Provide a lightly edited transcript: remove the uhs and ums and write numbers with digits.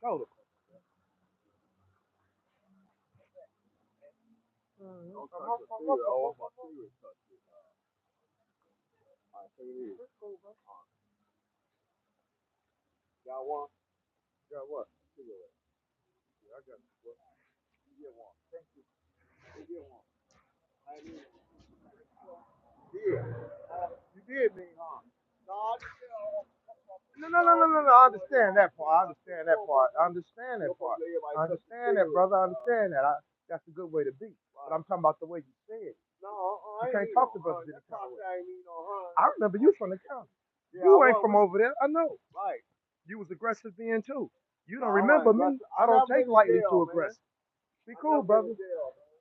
Shoulder. Don't touch the cereal. Oh, my cereal touched it. All right, take it easy. Got one? Got what? Cigarette. Yeah, I got it. You get one. Thank you. You get one. I need it. Yeah. You did me, huh? No, I didn't. No. I understand that part. I understand that part. I understand that part. I understand that, brother. I understand that. That's a good way to be. But I'm talking about the way you say it. No, You I ain't can't need talk no to brothers hun. any That kind car of way. I ain't need no hun. I remember you from the county. Yeah, I You ain't was from with over there. I know. right. You was aggressive then too. You No, don't I wasn't remember me. aggressive. I I don't never take been in lightly jail, to man. aggressive. Be I cool, never been brother. in jail, man.